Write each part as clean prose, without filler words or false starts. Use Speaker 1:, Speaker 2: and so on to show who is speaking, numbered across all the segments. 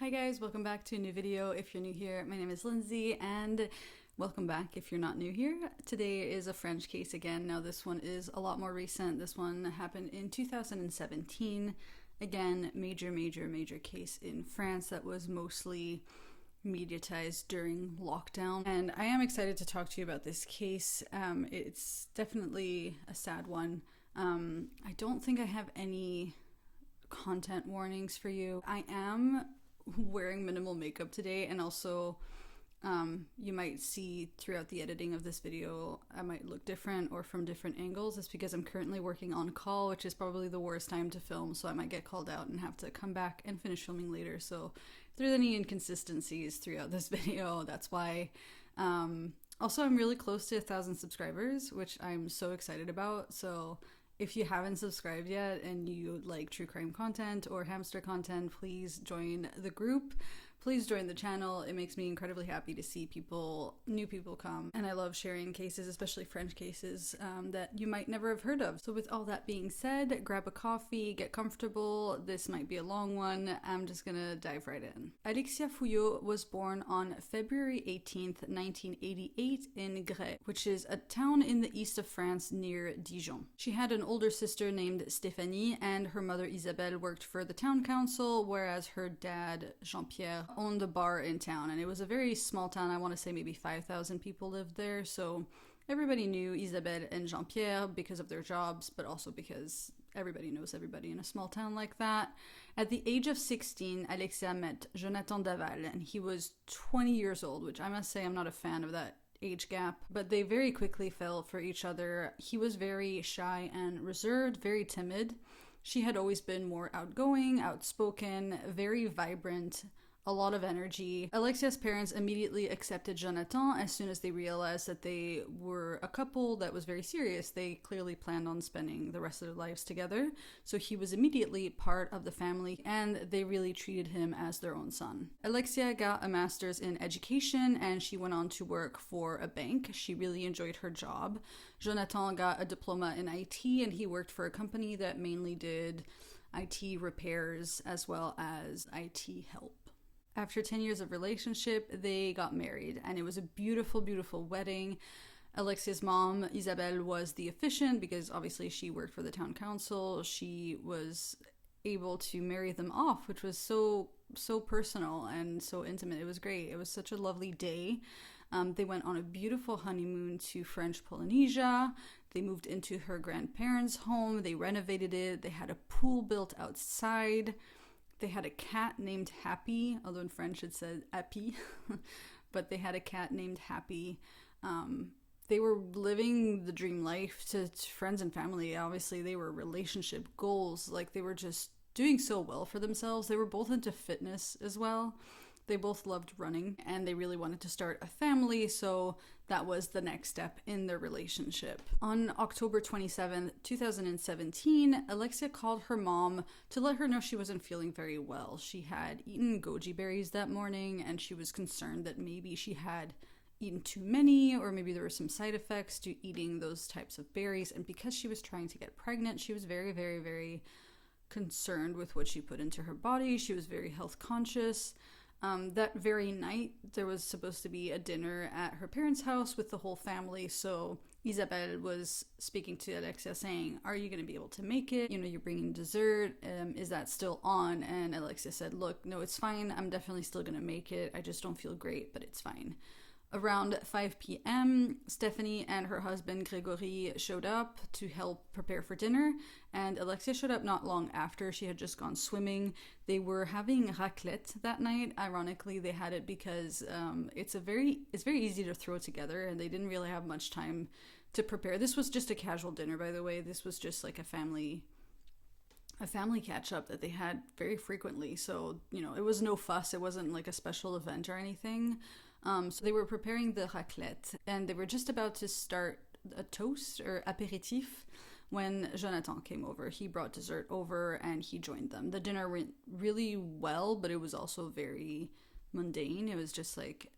Speaker 1: Hi guys, welcome back to a new video. If you're new here, my name is Lindsay, and welcome back if you're not new here. Today is a French case again. Now this one is a lot more recent. This one happened in 2017. Again, major case in France that was mostly mediatized during lockdown. And I am excited to talk to you about this case. It's definitely a sad one. I don't think I have any content warnings for you. I am wearing minimal makeup today, and also you might see throughout the editing of this video I might look different or from different angles. It's because I'm currently working on call, which is probably the worst time to film, so I might get called out and have to come back and finish filming later. So if there's any inconsistencies throughout this video, that's why. Also, I'm really close to 1,000 subscribers, which I'm so excited about. So if you haven't subscribed yet and you like true crime content or hamster content, please join the group. Please join the channel. It makes me incredibly happy to see new people come. And I love sharing cases, especially French cases, that you might never have heard of. So with all that being said, grab a coffee, get comfortable. This might be a long one. I'm just gonna dive right in. Alexia Daval was born on February 18th, 1988 in Covert, which is a town in the east of France near Dijon. She had an older sister named Stéphanie, and her mother Isabelle worked for the town council, whereas her dad, Jean-Pierre, owned a bar in town. And it was a very small town. I want to say maybe 5,000 people lived there, so everybody knew Isabelle and Jean-Pierre because of their jobs, but also because everybody knows everybody in a small town like that. At the age of 16, Alexia met Alexia Daval, and he was 20 years old, which I must say I'm not a fan of that age gap, but they very quickly fell for each other. He was very shy and reserved, very timid. She had always been more outgoing, outspoken, very vibrant, a lot of energy. Alexia's parents immediately accepted Jonathan as soon as they realized that they were a couple that was very serious. They clearly planned on spending the rest of their lives together, so he was immediately part of the family, and they really treated him as their own son. Alexia got a master's in education, and she went on to work for a bank. She really enjoyed her job. Jonathan got a diploma in IT, and he worked for a company that mainly did IT repairs as well as IT help. After 10 years of relationship, they got married, and it was a beautiful wedding. Alexia's mom, Isabelle, was the officiant because obviously she worked for the town council. She was able to marry them off, which was so personal and so intimate. It was great. It was such a lovely day. They went on a beautiful honeymoon to French Polynesia. They moved into her grandparents' home. They renovated it. They had a pool built outside. They had a cat named Happy, although in French it said Happy, but they had a cat named Happy. They were living the dream life to friends and family. Obviously, they were relationship goals. Like, they were just doing so well for themselves. They were both into fitness as well. They both loved running, and they really wanted to start a family, so that was the next step in their relationship. On October 27th, 2017, Alexia called her mom to let her know she wasn't feeling very well. She had eaten goji berries that morning, and she was concerned that maybe she had eaten too many, or maybe there were some side effects to eating those types of berries. And because she was trying to get pregnant, she was very concerned with what she put into her body. She was very health conscious. That very night, there was supposed to be a dinner at her parents' house with the whole family, so Isabelle was speaking to Alexia saying, "Are you going to be able to make it? You know, you're bringing dessert. Is that still on?" And Alexia said, "Look, no, it's fine. I'm definitely still going to make it. I just don't feel great, but it's fine." Around 5 p.m., Stephanie and her husband Gregory showed up to help prepare for dinner, and Alexia showed up not long after. She had just gone swimming. They were having raclette that night. Ironically, they had it because it's very easy to throw together, and they didn't really have much time to prepare. This was just a casual dinner, by the way. This was just like a family catch-up that they had very frequently. So, you know, it was no fuss. It wasn't like a special event or anything. So they were preparing the raclette, and they were just about to start a toast or apéritif when Jonathan came over. He brought dessert over and he joined them. The dinner went really well, but it was also very mundane. It was just like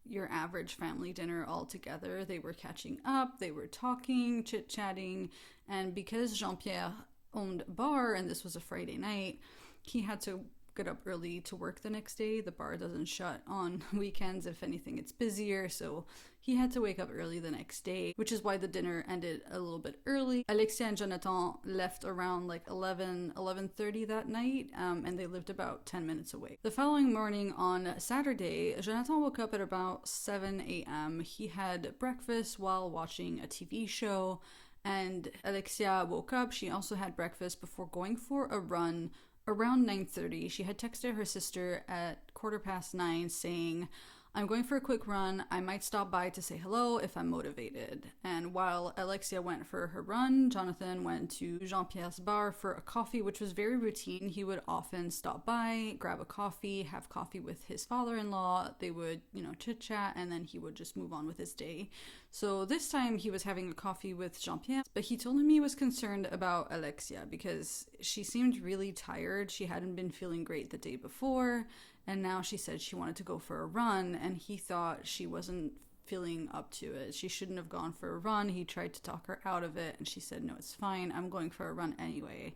Speaker 1: your average family dinner all together. They were catching up, they were talking, chit-chatting, and because Jean-Pierre owned a bar and this was a Friday night, he had to get up early to work the next day. The bar doesn't shut on weekends. If anything, it's busier, so he had to wake up early the next day, which is why the dinner ended a little bit early. Alexia and Jonathan left around like 11:30 that night, and they lived about 10 minutes away. The following morning on Saturday, Jonathan woke up at about 7 a.m. He had breakfast while watching a TV show, and Alexia woke up. She also had breakfast before going for a run around 9:30. She had texted her sister at 9:15 saying, "I'm going for a quick run. I might stop by to say hello if I'm motivated." And while Alexia went for her run, Jonathan went to Jean-Pierre's bar for a coffee, which was very routine. He would often stop by, grab a coffee, have coffee with his father-in-law. They would, chit-chat, and then he would just move on with his day. So this time he was having a coffee with Jean-Pierre, but he told him he was concerned about Alexia because she seemed really tired. She hadn't been feeling great the day before, and now she said she wanted to go for a run, and he thought she wasn't feeling up to it. She shouldn't have gone for a run. He tried to talk her out of it, and she said, "No, it's fine. I'm going for a run anyway,"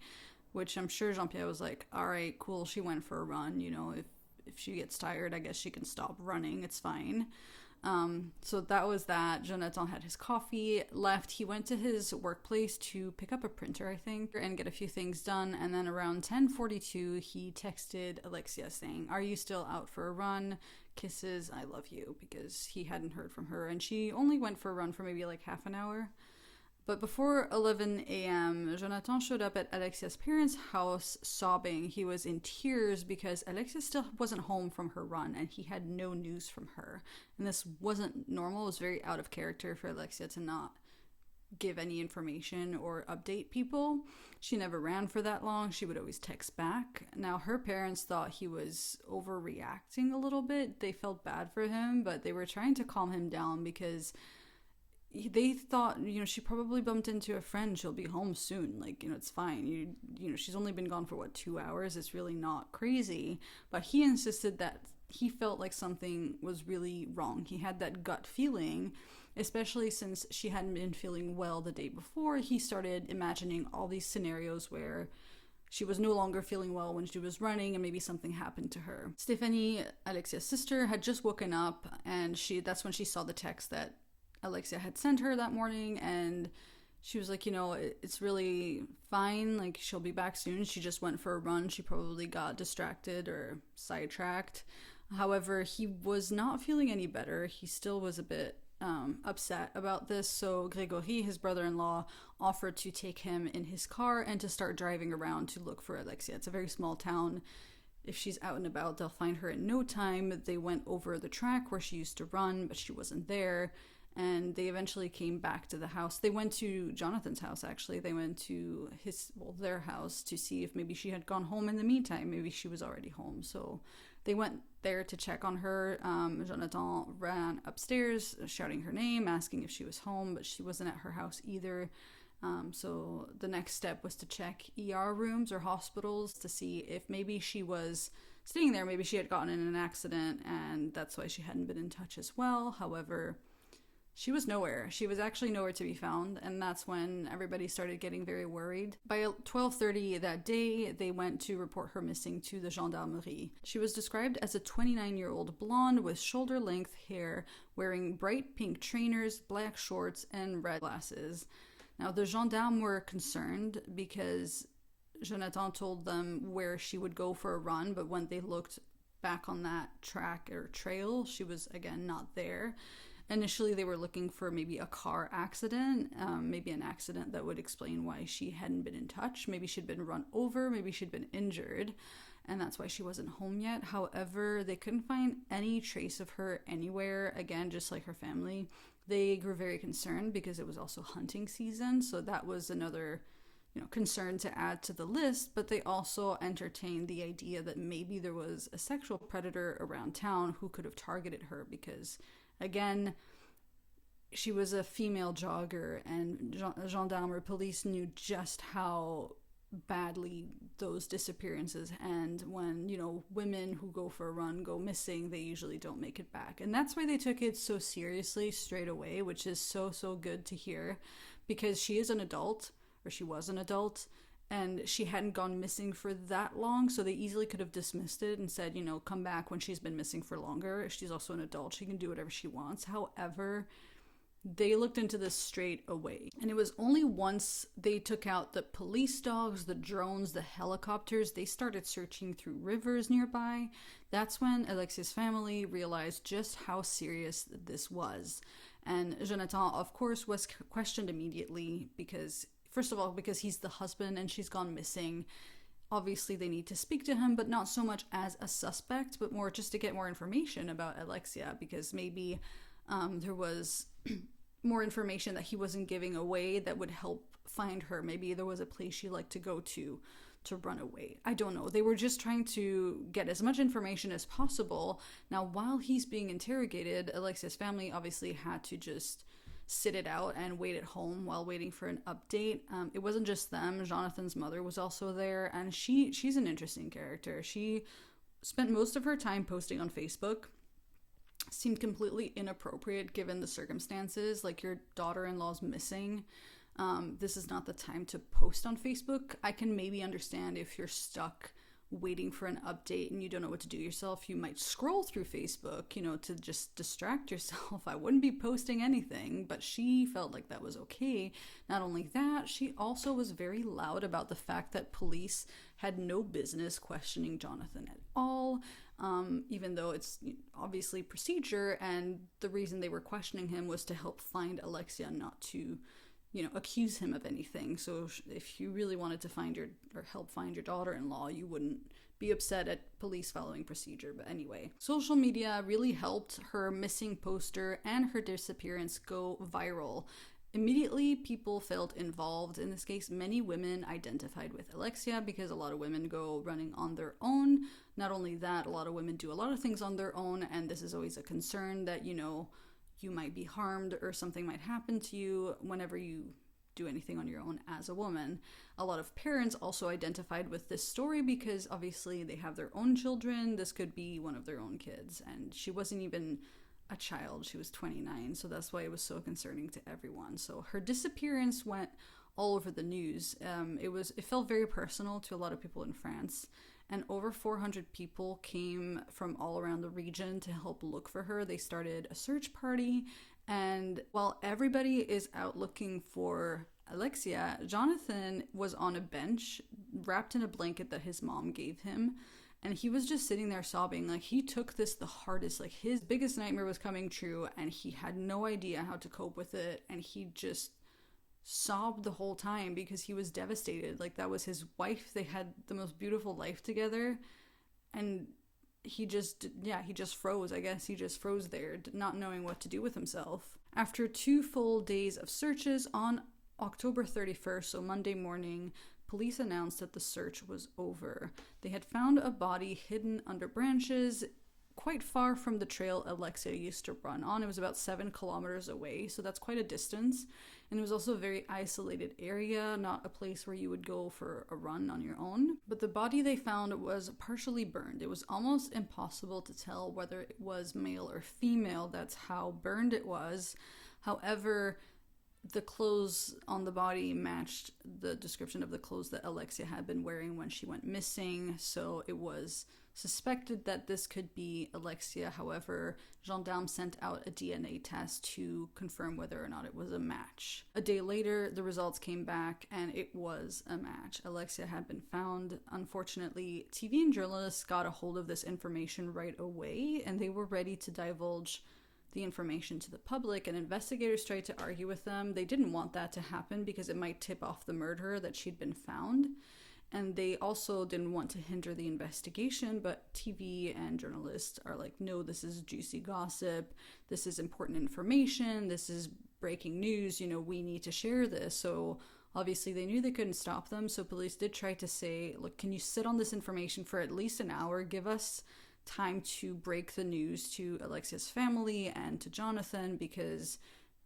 Speaker 1: which I'm sure Jean-Pierre was like, "All right, cool. She went for a run. If she gets tired, I guess she can stop running. It's fine." So that was that. Jonathan had his coffee, left. He went to his workplace to pick up a printer, I think, and get a few things done. And then around 10:42, he texted Alexia saying, "Are you still out for a run? Kisses, I love you," because he hadn't heard from her. And she only went for a run for maybe like half an hour. But before 11 a.m., Jonathan showed up at Alexia's parents' house sobbing. He was in tears because Alexia still wasn't home from her run and he had no news from her. And this wasn't normal. It was very out of character for Alexia to not give any information or update people. She never ran for that long. She would always text back. Now, her parents thought he was overreacting a little bit. They felt bad for him, but they were trying to calm him down because they thought, she probably bumped into a friend. She'll be home soon. It's fine. She's only been gone for 2 hours. It's really not crazy. But he insisted that he felt like something was really wrong. He had that gut feeling, especially since she hadn't been feeling well the day before. He started imagining all these scenarios where she was no longer feeling well when she was running and maybe something happened to her. Stephanie, Alexia's sister, had just woken up, and that's when she saw the text that Alexia had sent her that morning, and she was like, it's really fine, she'll be back soon. She just went for a run. She probably got distracted or sidetracked. However, he was not feeling any better. He still was a bit upset about this, so Gregory, his brother-in-law, offered to take him in his car and to start driving around to look for Alexia. It's a very small town. If she's out and about, they'll find her in no time. They went over the track where she used to run, but she wasn't there. And they eventually came back to the house. They went to Jonathan's house, actually. They went to their house to see if maybe she had gone home in the meantime. Maybe she was already home. So they went there to check on her. Jonathan ran upstairs, shouting her name, asking if she was home, but she wasn't at her house either. So the next step was to check ER rooms or hospitals to see if maybe she was staying there. Maybe she had gotten in an accident, and that's why she hadn't been in touch as well. However, she was nowhere. She was actually nowhere to be found, and that's when everybody started getting very worried. By 12:30 that day, they went to report her missing to the gendarmerie. She was described as a 29-year-old blonde with shoulder-length hair, wearing bright pink trainers, black shorts, and red glasses. Now, the gendarmes were concerned because Jonathan told them where she would go for a run, but when they looked back on that track or trail, she was, again, not there. Initially, they were looking for maybe a car accident, maybe an accident that would explain why she hadn't been in touch. Maybe she'd been run over, maybe she'd been injured, and that's why she wasn't home yet. However, they couldn't find any trace of her anywhere. Again, just like her family, they grew very concerned because it was also hunting season, so that was another concern to add to the list. But they also entertained the idea that maybe there was a sexual predator around town who could have targeted her because, again, she was a female jogger, and gendarme or police knew just how badly those disappearances end. When, women who go for a run go missing, they usually don't make it back. And that's why they took it so seriously straight away, which is so good to hear, because she is an adult, or she was an adult, and she hadn't gone missing for that long, so they easily could have dismissed it and said, come back when she's been missing for longer. She's also an adult, she can do whatever she wants. However, they looked into this straight away. And it was only once they took out the police dogs, the drones, the helicopters, they started searching through rivers nearby. That's when Alexia's family realized just how serious this was. And Jonathan, of course, was questioned immediately because, first of all, because he's the husband and she's gone missing. Obviously, they need to speak to him, but not so much as a suspect, but more just to get more information about Alexia, because maybe there was more information that he wasn't giving away that would help find her. Maybe there was a place she liked to go to run away. I don't know. They were just trying to get as much information as possible. Now, while he's being interrogated, Alexia's family obviously had to just sit it out and wait at home while waiting for an update. It wasn't just them. Jonathan's mother was also there, and she's an interesting character. She spent most of her time posting on Facebook. Seemed completely inappropriate given the circumstances, like your daughter-in-law's missing. This is not the time to post on Facebook. I can maybe understand if you're stuck waiting for an update and you don't know what to do yourself. You might scroll through Facebook, to just distract yourself. I wouldn't be posting anything, but she felt like that was okay. Not only that, she also was very loud about the fact that police had no business questioning Jonathan at all. Even though it's obviously procedure, and the reason they were questioning him was to help find Alexia, not to, accuse him of anything. So if you really wanted to help find your daughter-in-law, you wouldn't be upset at police following procedure. But anyway, social media really helped her missing poster and her disappearance go viral. Immediately, people felt involved. In this case, many women identified with Alexia because a lot of women go running on their own. Not only that, a lot of women do a lot of things on their own, and this is always a concern that, you might be harmed or something might happen to you whenever you do anything on your own as a woman. A lot of parents also identified with this story because obviously they have their own children. This could be one of their own kids, and she wasn't even a child. She was 29, so that's why it was so concerning to everyone. So her disappearance went all over the news. It felt very personal to a lot of people in France, and over 400 people came from all around the region to help look for her. They started a search party, and while everybody is out looking for Alexia, Jonathan was on a bench wrapped in a blanket that his mom gave him. And he was just sitting there sobbing. Like, he took this the hardest. Like, his biggest nightmare was coming true, and he had no idea how to cope with it. And he just sobbed the whole time because he was devastated. Like, that was his wife. They had the most beautiful life together. And he just froze. I guess he just froze there, not knowing what to do with himself. After 2 full days of searches, on October 31st, so Monday morning, police announced that the search was over. They had found a body hidden under branches quite far from the trail Alexia used to run on. It was about 7 kilometers away, so that's quite a distance. And it was also a very isolated area, not a place where you would go for a run on your own. But the body they found was partially burned. It was almost impossible to tell whether it was male or female. That's how burned it was. However, the clothes on the body matched the description of the clothes that Alexia had been wearing when she went missing, so it was suspected that this could be Alexia. However, gendarmes sent out a DNA test to confirm whether or not it was a match. A day later, the results came back, and it was a match. Alexia had been found. Unfortunately, TV and journalists got a hold of this information right away, and they were ready to divulge the information to the public, and investigators tried to argue with them. They didn't want that to happen because it might tip off the murderer that she'd been found, and they also didn't want to hinder the investigation. But TV and journalists are like, no, this is juicy gossip, this is important information, this is breaking news, we need to share this. So obviously they knew they couldn't stop them, so police did try to say, look, can you sit on this information for at least an hour, give us time to break the news to Alexia's family and to Jonathan, because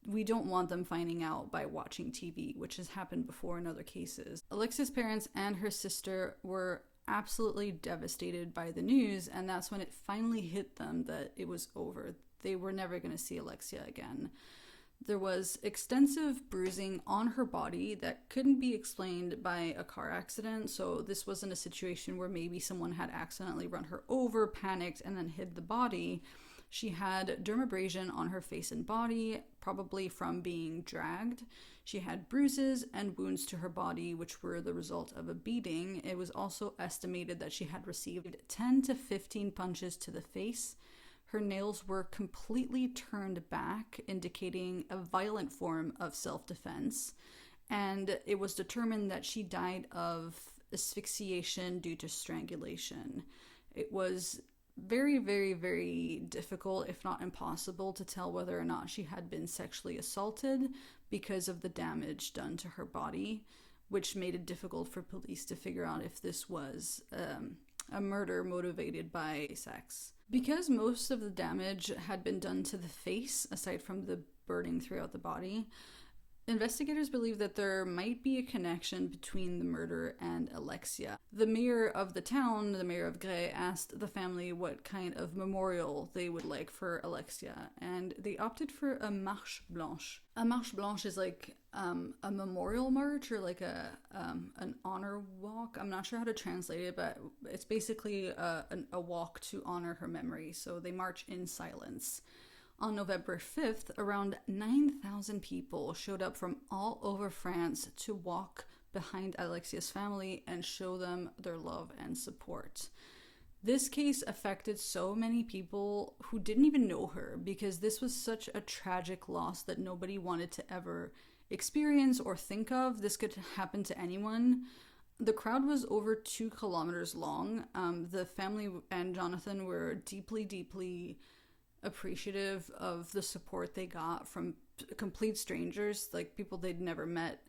Speaker 1: we don't want them finding out by watching TV, which has happened before in other cases. Alexia's parents and her sister were absolutely devastated by the news, and that's when it finally hit them that it was over. They were never going to see Alexia again. There was extensive bruising on her body that couldn't be explained by a car accident, so this wasn't a situation where maybe someone had accidentally run her over, panicked, and then hid the body. She had dermabrasion on her face and body, probably from being dragged. She had bruises and wounds to her body, which were the result of a beating. It was also estimated that she had received 10 to 15 punches to the face. Her nails were completely turned back, indicating a violent form of self-defense. And it was determined that she died of asphyxiation due to strangulation. It was very, very, very difficult, if not impossible, to tell whether or not she had been sexually assaulted because of the damage done to her body, which made it difficult for police to figure out if this was a murder motivated by sex. Because most of the damage had been done to the face, aside from the burning throughout the body, investigators believe that there might be a connection between the murder and Alexia. The mayor of the town, the mayor of Grès, asked the family what kind of memorial they would like for Alexia, and they opted for a marche blanche. A marche blanche is like a memorial march, or like an honor walk. I'm not sure how to translate it, but it's basically a walk to honor her memory. So they march in silence. On November 5th, around 9,000 people showed up from all over France to walk behind Alexia's family and show them their love and support. This case affected so many people who didn't even know her, because this was such a tragic loss that nobody wanted to ever experience or think of. This could happen to anyone. The crowd was over 2 kilometers long. The family and Jonathan were deeply, deeply appreciative of the support they got from complete strangers, like people they'd never met.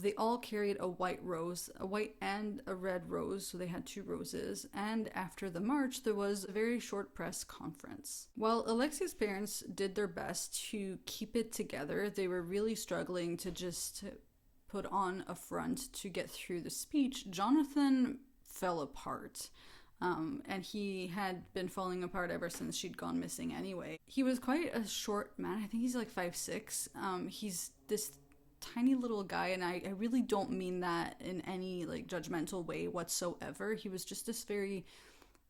Speaker 1: They all carried a white rose, a white and a red rose, so they had 2 roses. And after the march, there was a very short press conference. While Alexia's parents did their best to keep it together, they were really struggling to just put on a front to get through the speech. Jonathan fell apart. And he had been falling apart ever since she'd gone missing anyway. He was quite a short man. I think he's like 5'6". He's this tiny little guy, and I really don't mean that in any like judgmental way whatsoever. He was just this very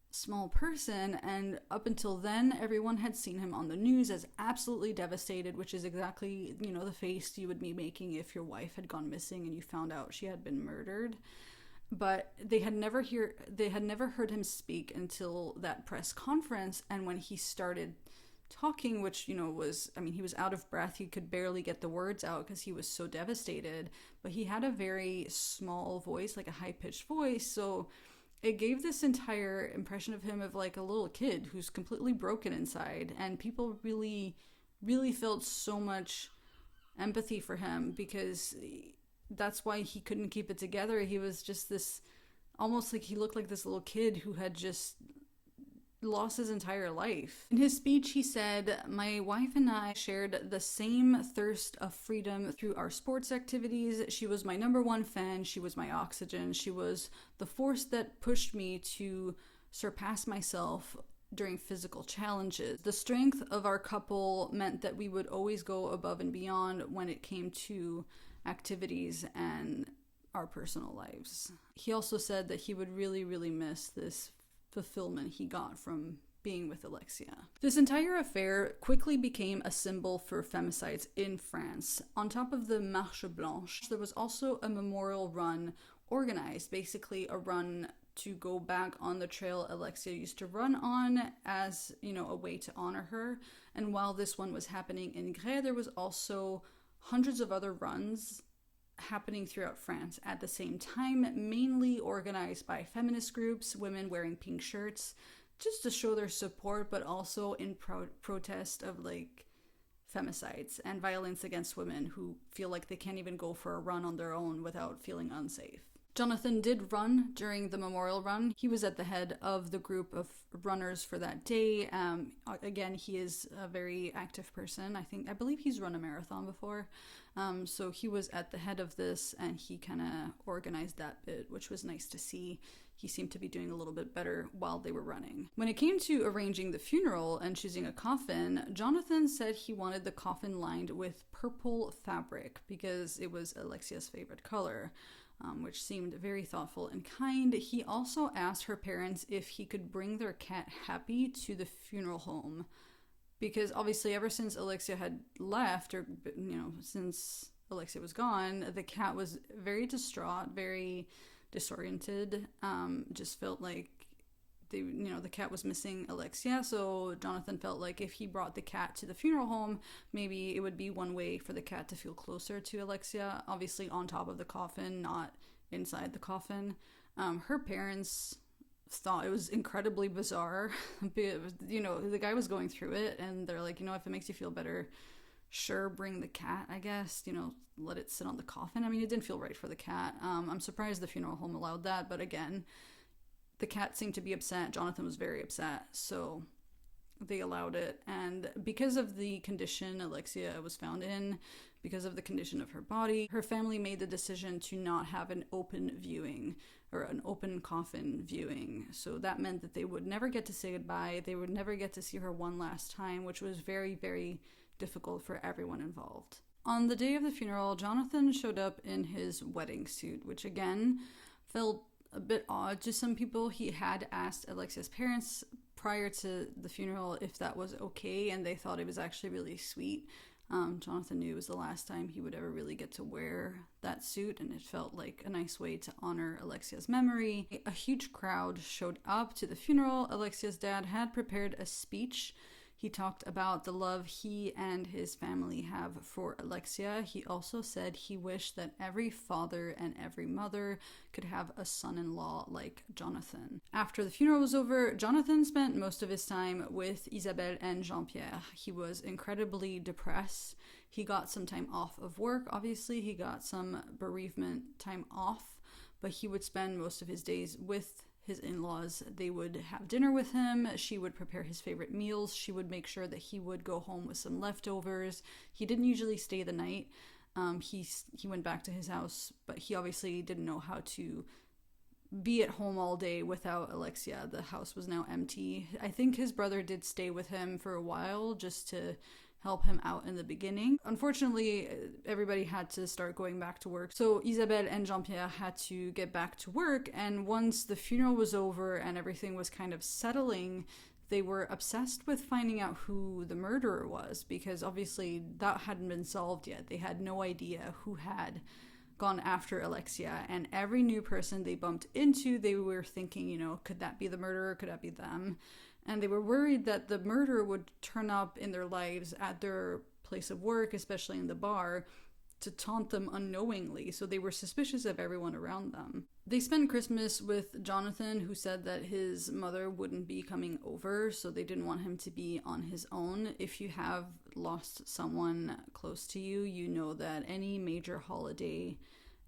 Speaker 1: small person, and up until then, everyone had seen him on the news as absolutely devastated, which is exactly, the face you would be making if your wife had gone missing and you found out she had been murdered. But they had never heard him speak until that press conference, and when he started talking, which he was out of breath, he could barely get the words out because he was so devastated, but he had a very small voice, like a high-pitched voice, so it gave this entire impression of him of like a little kid who's completely broken inside, and people really, really felt so much empathy for him, because that's why he couldn't keep it together. He was just this, almost like he looked like this little kid who had just lost his entire life. In his speech, he said, "My wife and I shared the same thirst of freedom through our sports activities. She was my number one fan. She was my oxygen. She was the force that pushed me to surpass myself during physical challenges. The strength of our couple meant that we would always go above and beyond when it came to activities and our personal lives." He also said that he would really, really miss this fulfillment he got from being with Alexia. This entire affair quickly became a symbol for femicides in France. On top of the Marche Blanche, there was also a memorial run organized, basically a run to go back on the trail Alexia used to run on as, a way to honor her. And while this one was happening in Grès, there was also hundreds of other runs happening throughout France at the same time, mainly organized by feminist groups, women wearing pink shirts, just to show their support, but also in protest of like femicides and violence against women who feel like they can't even go for a run on their own without feeling unsafe. Jonathan did run during the memorial run. He was at the head of the group of runners for that day. Again, he is a very active person. I believe he's run a marathon before. So he was at the head of this, and he kind of organized that bit, which was nice to see. he seemed to be doing a little bit better while they were running. When it came to arranging the funeral and choosing a coffin, Jonathan said he wanted the coffin lined with purple fabric because it was Alexia's favorite color, which seemed very thoughtful and kind. He also asked her parents if he could bring their cat Happy to the funeral home, because obviously ever since Alexia had left, or since Alexia was gone, the cat was very distraught, very disoriented, just felt like the cat was missing Alexia. So Jonathan felt like if he brought the cat to the funeral home, maybe it would be one way for the cat to feel closer to Alexia, obviously on top of the coffin, not inside the coffin. Her parents thought it was incredibly bizarre. The guy was going through it, and they're like, if it makes you feel better, sure, bring the cat, I guess, let it sit on the coffin. I mean, it didn't feel right for the cat. I'm surprised the funeral home allowed that, but again, the cat seemed to be upset. Jonathan was very upset, so they allowed it. And because of the condition Alexia was found in, because of the condition of her body, her family made the decision to not have an open viewing, or an open coffin viewing. So that meant that they would never get to say goodbye. They would never get to see her one last time, which was very, very difficult for everyone involved. On the day of the funeral, Jonathan showed up in his wedding suit, which again felt a bit odd to some people. He had asked Alexia's parents prior to the funeral if that was okay, and they thought it was actually really sweet. Jonathan knew it was the last time he would ever really get to wear that suit, and it felt like a nice way to honor Alexia's memory. A huge crowd showed up to the funeral. Alexia's dad had prepared a speech. He talked about the love he and his family have for Alexia. He also said he wished that every father and every mother could have a son-in-law like Jonathan. After the funeral was over, Jonathan spent most of his time with Isabelle and Jean-Pierre. He was incredibly depressed. He got some time off of work, obviously. He got some bereavement time off, but he would spend most of his days with his in-laws. They would have dinner with him. She would prepare his favorite meals. She would make sure that he would go home with some leftovers. He didn't usually stay the night. He went back to his house, but he obviously didn't know how to be at home all day without Alexia. The house was now empty. I think his brother did stay with him for a while just to help him out in the beginning. Unfortunately, everybody had to start going back to work. So Isabelle and Jean-Pierre had to get back to work, and once the funeral was over and everything was kind of settling, they were obsessed with finding out who the murderer was, because obviously that hadn't been solved yet. They had no idea who had gone after Alexia, and every new person they bumped into, they were thinking, could that be the murderer? Could that be them? And they were worried that the murderer would turn up in their lives at their place of work, especially in the bar, to taunt them unknowingly. So they were suspicious of everyone around them. They spent Christmas with Jonathan, who said that his mother wouldn't be coming over, so they didn't want him to be on his own. If you have lost someone close to you, you know that any major holiday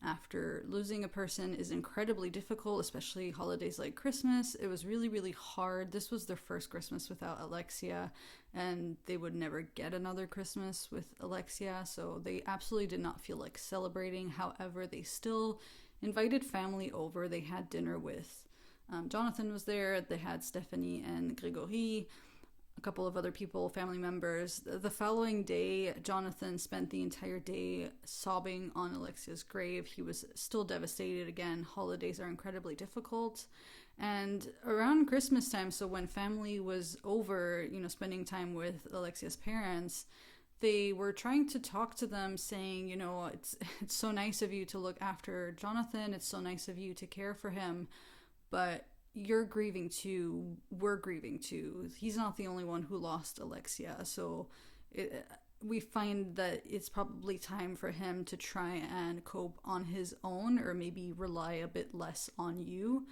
Speaker 1: after losing a person is incredibly difficult, especially holidays like Christmas. It was really, really hard. This was their first Christmas without Alexia, and they would never get another Christmas with Alexia, so they absolutely did not feel like celebrating. However, they still invited family over. They had dinner with Jonathan was there. They had Stephanie and Gregory, a couple of other people, family members. The following day, Jonathan spent the entire day sobbing on Alexia's grave. He was still devastated. Again, holidays are incredibly difficult. And around Christmas time, so when family was over, spending time with Alexia's parents, they were trying to talk to them, saying, it's so nice of you to look after Jonathan. It's so nice of you to care for him. But you're grieving too. We're grieving too. He's not the only one who lost Alexia. So we find that it's probably time for him to try and cope on his own, or maybe rely a bit less on you.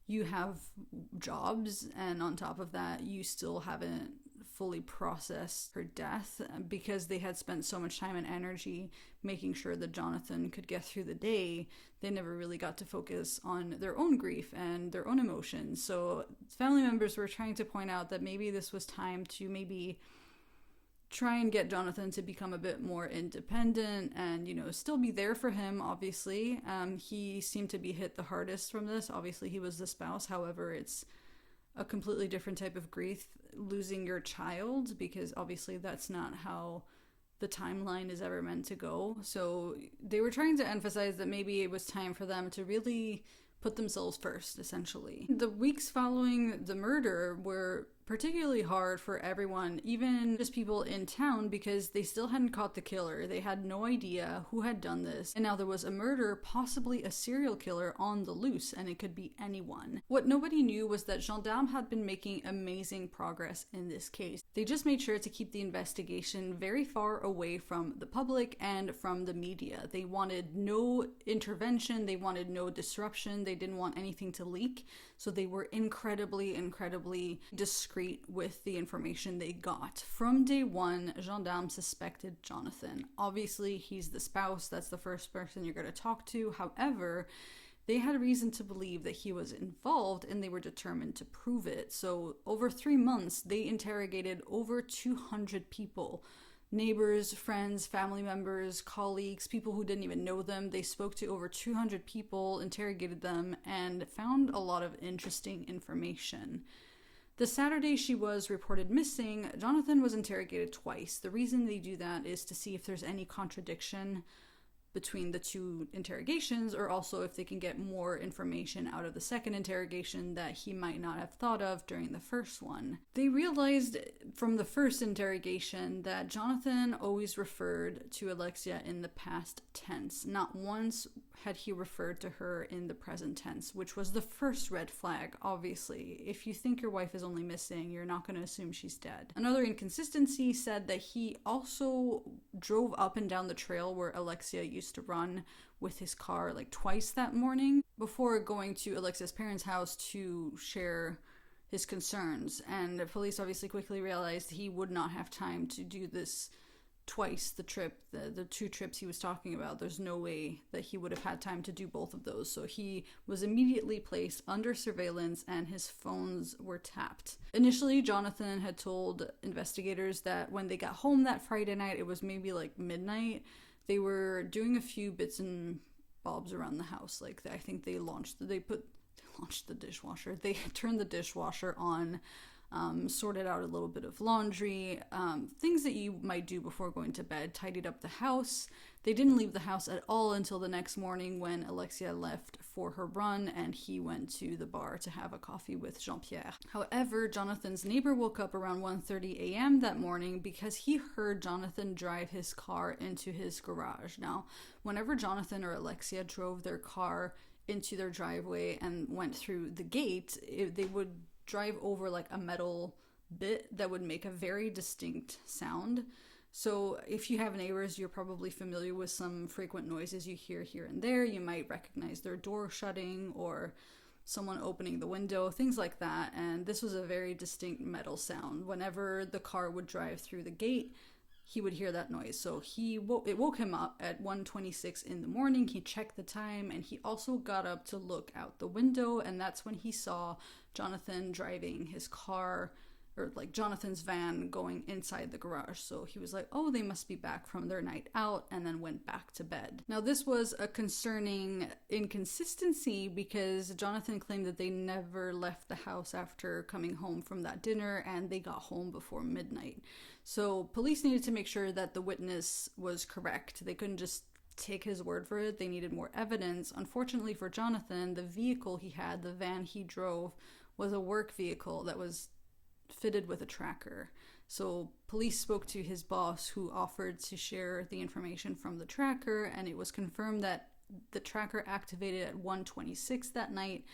Speaker 1: You have jobs, and on top of that, you still haven't fully processed her death, because they had spent so much time and energy making sure that Jonathan could get through the day. They never really got to focus on their own grief and their own emotions. So family members were trying to point out that maybe this was time to maybe try and get Jonathan to become a bit more independent and, still be there for him, obviously. He seemed to be hit the hardest from this. Obviously, he was the spouse. However, it's a completely different type of grief, losing your child, because obviously that's not how the timeline is ever meant to go. So they were trying to emphasize that maybe it was time for them to really put themselves first, essentially. The weeks following the murder were particularly hard for everyone, even just people in town, because they still hadn't caught the killer. They had no idea who had done this. And now there was a murder, possibly a serial killer, on the loose, and it could be anyone. What nobody knew was that gendarmes had been making amazing progress in this case. They just made sure to keep the investigation very far away from the public and from the media. They wanted no intervention, they wanted no disruption, they didn't want anything to leak. So they were incredibly discreet with the information they got. From day one, gendarmes suspected Jonathan. Obviously, he's the spouse, that's the first person you're going to talk to. However, they had reason to believe that he was involved, and they were determined to prove it. So over 3 months, they interrogated over 200 people. Neighbors, friends, family members, colleagues, people who didn't even know them. They spoke to over 200 people, interrogated them, and found a lot of interesting information. The Saturday she was reported missing, Jonathan was interrogated twice. The reason they do that is to see if there's any contradiction between the two interrogations, or also if they can get more information out of the second interrogation that he might not have thought of during the first one. They realized from the first interrogation that Jonathan always referred to Alexia in the past tense. Not once had he referred to her in the present tense, which was the first red flag, obviously. If you think your wife is only missing, you're not going to assume she's dead. Another inconsistency said that he also drove up and down the trail where Alexia used to run with his car like twice that morning before going to Alexia's parents' house to share his concerns. And the police obviously quickly realized he would not have time to do this twice, the two trips he was talking about. There's no way that he would have had time to do both of those. So he was immediately placed under surveillance and his phones were tapped. Initially, Jonathan had told investigators that when they got home that Friday night, it was maybe like midnight, they were doing a few bits and bobs around the house. Like, I think they launched the dishwasher. They turned the dishwasher on, sorted out a little bit of laundry, things that you might do before going to bed, tidied up the house. They didn't leave the house at all until the next morning when Alexia left for her run and he went to the bar to have a coffee with Jean-Pierre. However, Jonathan's neighbor woke up around 1:30 a.m. that morning because he heard Jonathan drive his car into his garage. Now, whenever Jonathan or Alexia drove their car into their driveway and went through the gate, they would drive over like a metal bit that would make a very distinct sound. So if you have neighbors, you're probably familiar with some frequent noises you hear here and there. You might recognize their door shutting or someone opening the window, things like that. And this was a very distinct metal sound. Whenever the car would drive through the gate, he would hear that noise. So it woke him up at 1:26 in the morning. He checked the time and he also got up to look out the window, and that's when he saw Jonathan driving his car, or like Jonathan's van, going inside the garage. So he was like, oh, they must be back from their night out, and then went back to bed. Now, this was a concerning inconsistency because Jonathan claimed that they never left the house after coming home from that dinner, and they got home before midnight. So police needed to make sure that the witness was correct. They couldn't just take his word for it. They needed more evidence. Unfortunately for Jonathan, the vehicle he had, the van he drove, was a work vehicle that was fitted with a tracker. So police spoke to his boss, who offered to share the information from the tracker, and it was confirmed that the tracker activated at 1:26 that night,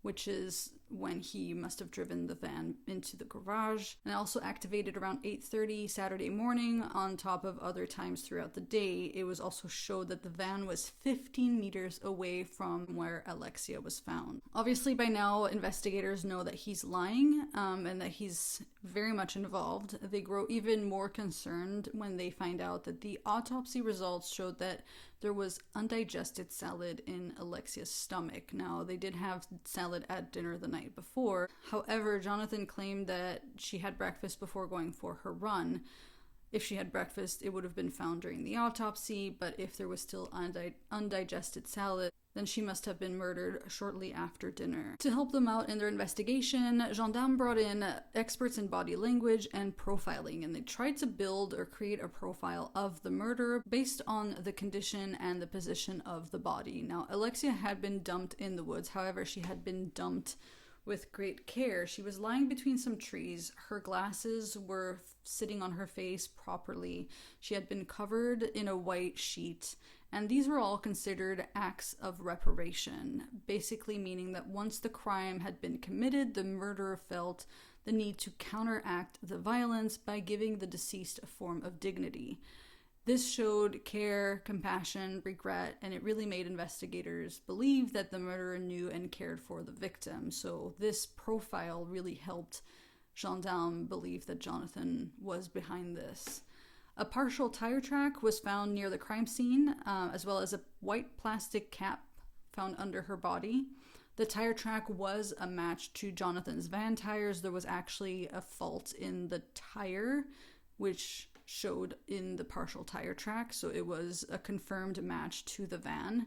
Speaker 1: which is when he must have driven the van into the garage, and also activated around 8:30 Saturday morning on top of other times throughout the day. It was also showed that the van was 15 meters away from where Alexia was found. Obviously, by now, investigators know that he's lying and that he's very much involved. They grow even more concerned when they find out that the autopsy results showed that there was undigested salad in Alexia's stomach. Now, they did have salad at dinner the night before. However, Jonathan claimed that she had breakfast before going for her run. If she had breakfast, it would have been found during the autopsy, but if there was still undigested salad, then she must have been murdered shortly after dinner. To help them out in their investigation, gendarmes brought in experts in body language and profiling, and they tried to build or create a profile of the murderer based on the condition and the position of the body. Now, Alexia had been dumped in the woods, however, she had been dumped with great care. She was lying between some trees. Her glasses were sitting on her face properly. She had been covered in a white sheet. And these were all considered acts of reparation, basically meaning that once the crime had been committed, the murderer felt the need to counteract the violence by giving the deceased a form of dignity. This showed care, compassion, regret, and it really made investigators believe that the murderer knew and cared for the victim. So this profile really helped gendarmes believe that Jonathan was behind this. A partial tire track was found near the crime scene, as well as a white plastic cap found under her body. The tire track was a match to Jonathan's van tires. There was actually a fault in the tire, which showed in the partial tire track, so it was a confirmed match to the van.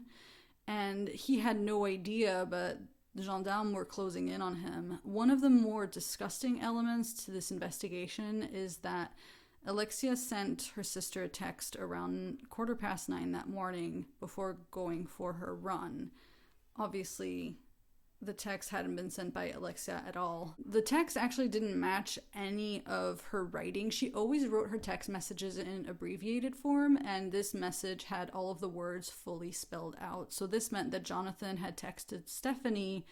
Speaker 1: And he had no idea, but the gendarmes were closing in on him. One of the more disgusting elements to this investigation is that Alexia sent her sister a text around 9:15 that morning before going for her run. Obviously, the text hadn't been sent by Alexia at all. The text actually didn't match any of her writing. She always wrote her text messages in abbreviated form, and this message had all of the words fully spelled out. So this meant that Jonathan had texted Stephanie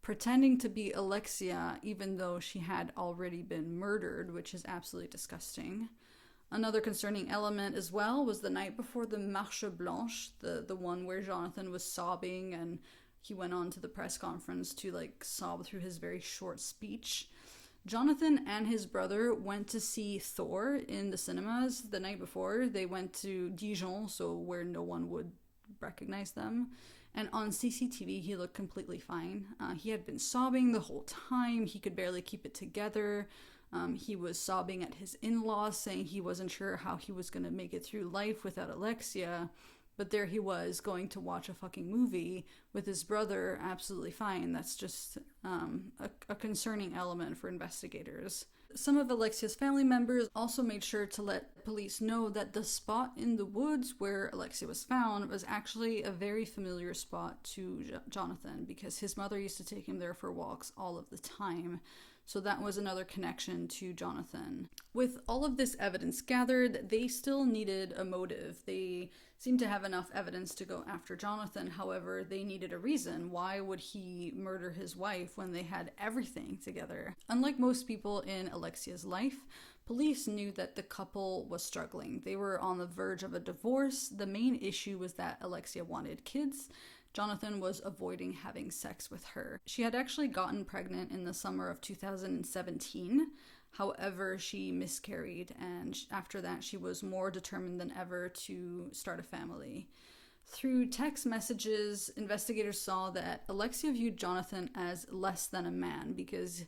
Speaker 1: pretending to be Alexia, even though she had already been murdered, which is absolutely disgusting. Another concerning element as well was the night before the Marche Blanche, the one where Jonathan was sobbing and he went on to the press conference to sob through his very short speech. Jonathan and his brother went to see Thor in the cinemas the night before. They went to Dijon, so where no one would recognize them. And on CCTV, he looked completely fine. He had been sobbing the whole time. He could barely keep it together. He was sobbing at his in-laws, saying he wasn't sure how he was going to make it through life without Alexia. But there he was, going to watch a fucking movie with his brother, absolutely fine. That's just a concerning element for investigators. Some of Alexia's family members also made sure to let police know that the spot in the woods where Alexia was found was actually a very familiar spot to Jonathan, because his mother used to take him there for walks all of the time. So that was another connection to Jonathan. With all of this evidence gathered, they still needed a motive. They seemed to have enough evidence to go after Jonathan. However, they needed a reason. Why would he murder his wife when they had everything together? Unlike most people in Alexia's life, police knew that the couple was struggling. They were on the verge of a divorce. The main issue was that Alexia wanted kids. Jonathan was avoiding having sex with her. She had actually gotten pregnant in the summer of 2017. However, she miscarried, and after that, she was more determined than ever to start a family. Through text messages, investigators saw that Alexia viewed Jonathan as less than a man because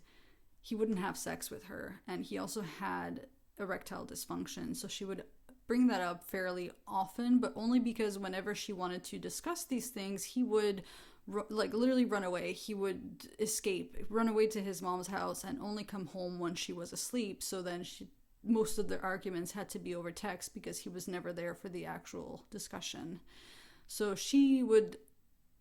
Speaker 1: he wouldn't have sex with her, and he also had erectile dysfunction, so she would bring that up fairly often, but only because whenever she wanted to discuss these things, he would literally run away. He would escape, run away to his mom's house, and only come home when she was asleep. So then most of the arguments had to be over text because he was never there for the actual discussion. So she would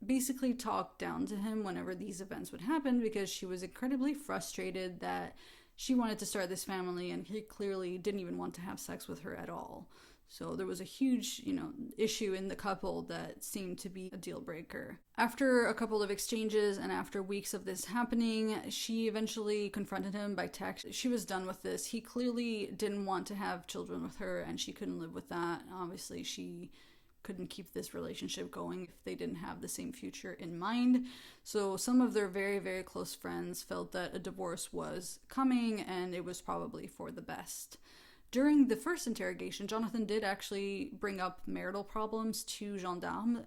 Speaker 1: basically talk down to him whenever these events would happen because she was incredibly frustrated that she wanted to start this family and he clearly didn't even want to have sex with her at all. So there was a huge, issue in the couple that seemed to be a deal breaker. After a couple of exchanges and after weeks of this happening, she eventually confronted him by text. She was done with this. He clearly didn't want to have children with her and she couldn't live with that. Obviously, she couldn't keep this relationship going if they didn't have the same future in mind. So some of their very, very close friends felt that a divorce was coming and it was probably for the best. During the first interrogation, Jonathan did actually bring up marital problems to gendarmes.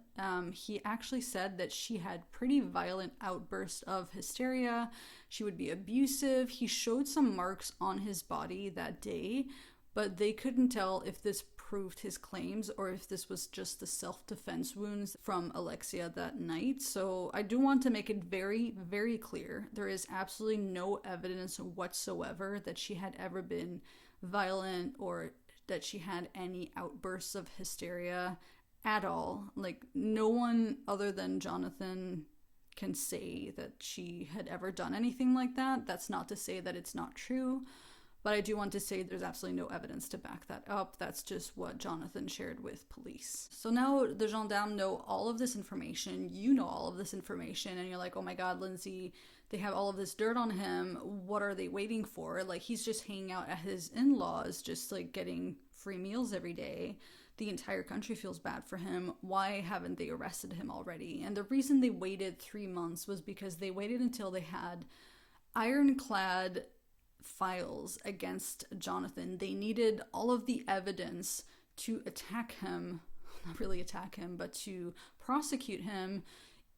Speaker 1: He actually said that she had pretty violent outbursts of hysteria. She would be abusive. He showed some marks on his body that day but they couldn't tell if this proved his claims or if this was just the self-defense wounds from Alexia that night. So I do want to make it very, very clear. There is absolutely no evidence whatsoever that she had ever been violent or that she had any outbursts of hysteria at all. Like, no one other than Jonathan can say that she had ever done anything like that. That's not to say that it's not true, but I do want to say there's absolutely no evidence to back that up. That's just what Jonathan shared with police. So now the gendarmes know all of this information. You know all of this information, and you're like, oh my god, Lindsay, they have all of this dirt on him. What are they waiting for? Like, he's just hanging out at his in-laws, just like getting free meals every day. The entire country feels bad for him. Why haven't they arrested him already? And the reason they waited 3 months was because they waited until they had ironclad files against Jonathan. They needed all of the evidence to attack him, not really attack him, but to prosecute him.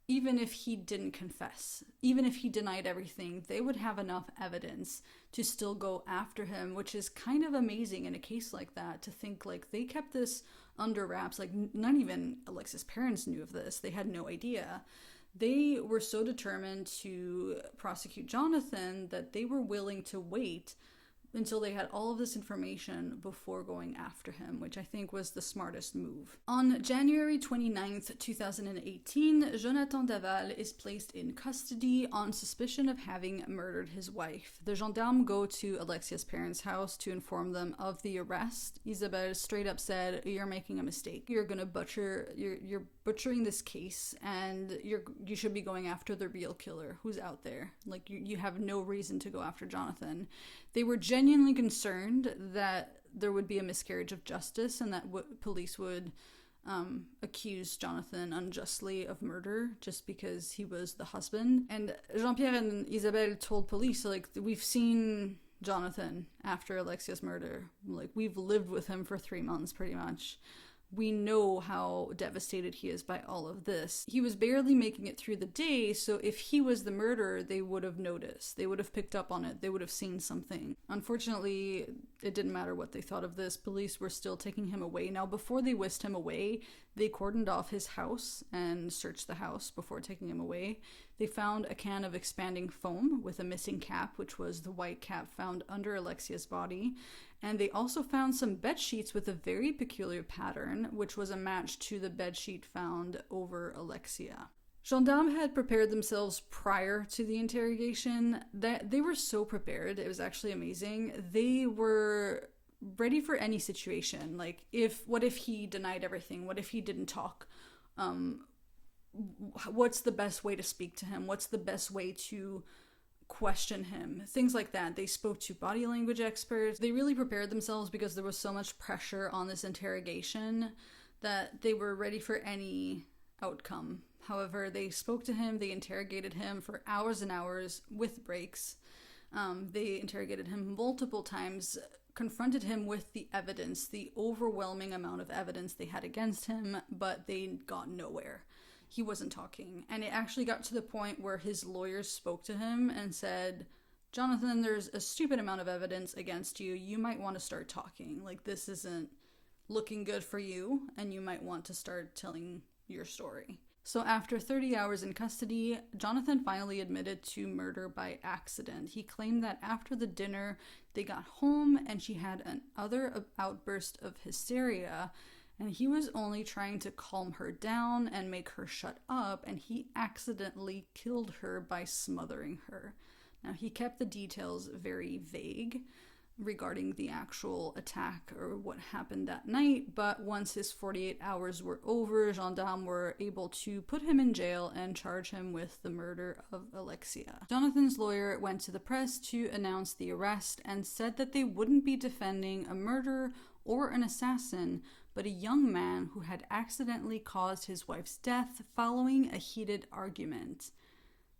Speaker 1: Even if he didn't confess, even if he denied everything, they would have enough evidence to still go after him, which is kind of amazing in a case like that, to think like they kept this under wraps. Like, not even Alexia's parents knew of this. They had no idea. They were so determined to prosecute Jonathan that they were willing to wait until they had all of this information before going after him, which I think was the smartest move. On January 29th, 2018, Jonathan Daval is placed in custody on suspicion of having murdered his wife. The gendarmes go to Alexia's parents' house to inform them of the arrest. Isabelle straight up said, "You're making a mistake. You're butchering this case, and you should be going after the real killer who's out there. Like, you have no reason to go after Jonathan." They were genuinely concerned that there would be a miscarriage of justice and that police would accuse Jonathan unjustly of murder just because he was the husband. And Jean-Pierre and Isabelle told police, like, we've seen Jonathan after Alexia's murder. Like, we've lived with him for 3 months pretty much. We know how devastated he is by all of this. He was barely making it through the day, so if he was the murderer, they would have noticed. They would have picked up on it. They would have seen something. Unfortunately, it didn't matter what they thought of this. Police were still taking him away. Now, before they whisked him away, they cordoned off his house and searched the house before taking him away. They found a can of expanding foam with a missing cap, which was the white cap found under Alexia's body. And they also found some bed sheets with a very peculiar pattern, which was a match to the bed sheet found over Alexia. Gendarmes had prepared themselves prior to the interrogation. That they were so prepared, it was actually amazing. They were ready for any situation. Like, what if he denied everything? What if he didn't talk? What's the best way to speak to him? What's the best way to question him? Things like that. They spoke to body language experts. They really prepared themselves because there was so much pressure on this interrogation that they were ready for any outcome. However, they spoke to him, they interrogated him for hours and hours with breaks. They interrogated him multiple times, confronted him with the evidence, the overwhelming amount of evidence they had against him, but they got nowhere. He wasn't talking. And it actually got to the point where his lawyers spoke to him and said, "Jonathan, there's a stupid amount of evidence against you. You might want to start talking. Like, this isn't looking good for you, and you might want to start telling your story." So after 30 hours in custody, Jonathan finally admitted to murder by accident. He claimed that after the dinner, they got home and she had another outburst of hysteria, and he was only trying to calm her down and make her shut up, and he accidentally killed her by smothering her. Now, he kept the details very vague regarding the actual attack or what happened that night, but once his 48 hours were over, gendarmes were able to put him in jail and charge him with the murder of Alexia. Jonathan's lawyer went to the press to announce the arrest and said that they wouldn't be defending a murderer or an assassin, but a young man who had accidentally caused his wife's death following a heated argument.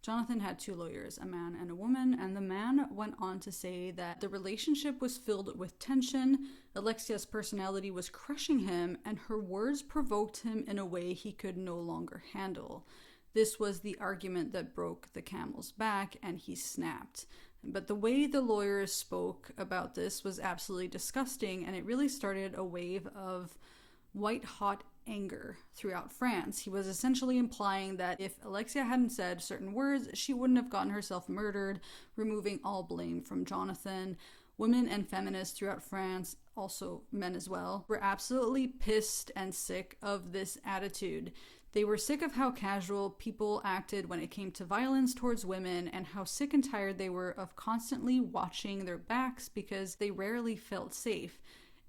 Speaker 1: Jonathan had two lawyers, a man and a woman, and the man went on to say that the relationship was filled with tension, Alexia's personality was crushing him, and her words provoked him in a way he could no longer handle. This was the argument that broke the camel's back, and he snapped. But the way the lawyers spoke about this was absolutely disgusting, and it really started a wave of white-hot anger throughout France. He was essentially implying that if Alexia hadn't said certain words, she wouldn't have gotten herself murdered, removing all blame from Jonathan. Women and feminists throughout France, also men as well, were absolutely pissed and sick of this attitude. They were sick of how casual people acted when it came to violence towards women, and how sick and tired they were of constantly watching their backs because they rarely felt safe.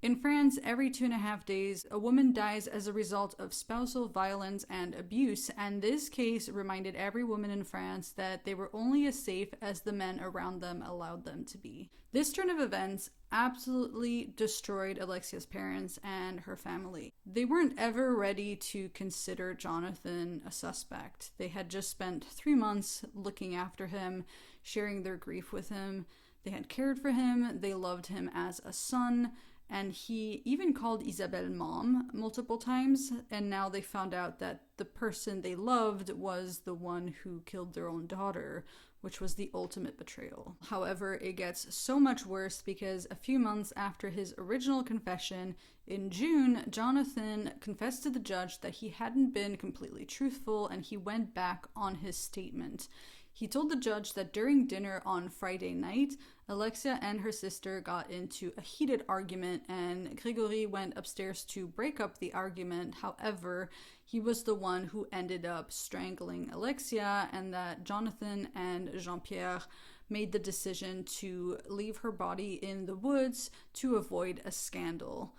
Speaker 1: In France, every 2.5 days, a woman dies as a result of spousal violence and abuse, and this case reminded every woman in France that they were only as safe as the men around them allowed them to be. This turn of events absolutely destroyed Alexia's parents and her family. They weren't ever ready to consider Jonathan a suspect. They had just spent 3 months looking after him, sharing their grief with him. They had cared for him, they loved him as a son, and he even called Isabelle mom multiple times, and now they found out that the person they loved was the one who killed their own daughter, which was the ultimate betrayal. However, it gets so much worse because a few months after his original confession, in June, Jonathan confessed to the judge that he hadn't been completely truthful, and he went back on his statement. He told the judge that during dinner on Friday night, Alexia and her sister got into a heated argument, and Gregory went upstairs to break up the argument. However, he was the one who ended up strangling Alexia, and that Jonathan and Jean-Pierre made the decision to leave her body in the woods to avoid a scandal.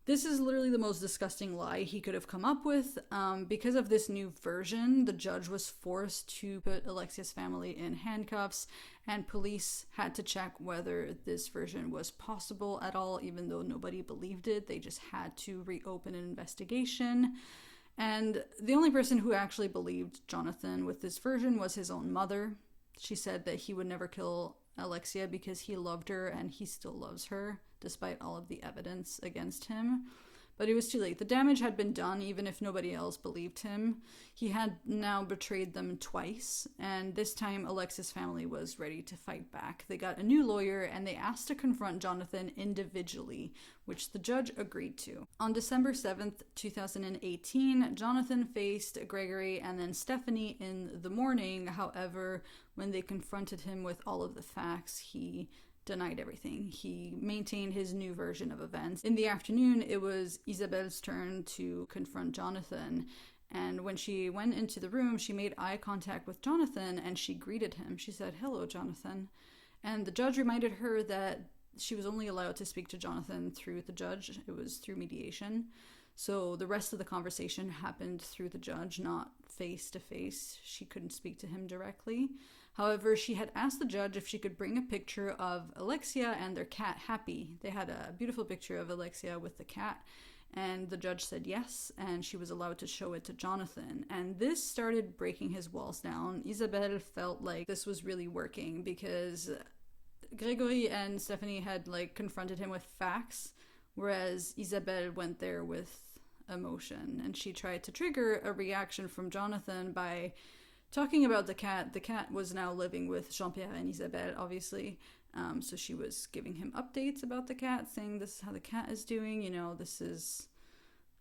Speaker 1: This is literally the most disgusting lie he could have come up with. Because of this new version, the judge was forced to put Alexia's family in handcuffs, and police had to check whether this version was possible at all, even though nobody believed it. They just had to reopen an investigation. And the only person who actually believed Jonathan with this version was his own mother. She said that he would never kill Alexia because he loved her, and he still loves her, despite all of the evidence against him. But it was too late. The damage had been done, even if nobody else believed him. He had now betrayed them twice, and this time Alexia's family was ready to fight back. They got a new lawyer, and they asked to confront Jonathan individually, which the judge agreed to. On December 7th, 2018, Jonathan faced Gregory and then Stephanie in the morning. However, when they confronted him with all of the facts, he denied everything. He maintained his new version of events. In the afternoon, it was Isabelle's turn to confront Jonathan, and when she went into the room, she made eye contact with Jonathan and she greeted him. She said, "Hello, Jonathan." And the judge reminded her that she was only allowed to speak to Jonathan through the judge. It was through mediation. So the rest of the conversation happened through the judge, not face to face. She couldn't speak to him directly. However, she had asked the judge if she could bring a picture of Alexia and their cat, Happy. They had a beautiful picture of Alexia with the cat, and the judge said yes, and she was allowed to show it to Jonathan. And this started breaking his walls down. Isabelle felt like this was really working because Gregory and Stephanie had confronted him with facts, whereas Isabelle went there with emotion, and she tried to trigger a reaction from Jonathan by talking about the cat. The cat was now living with Jean-Pierre and Isabelle, obviously. So she was giving him updates about the cat, saying this is how the cat is doing. This is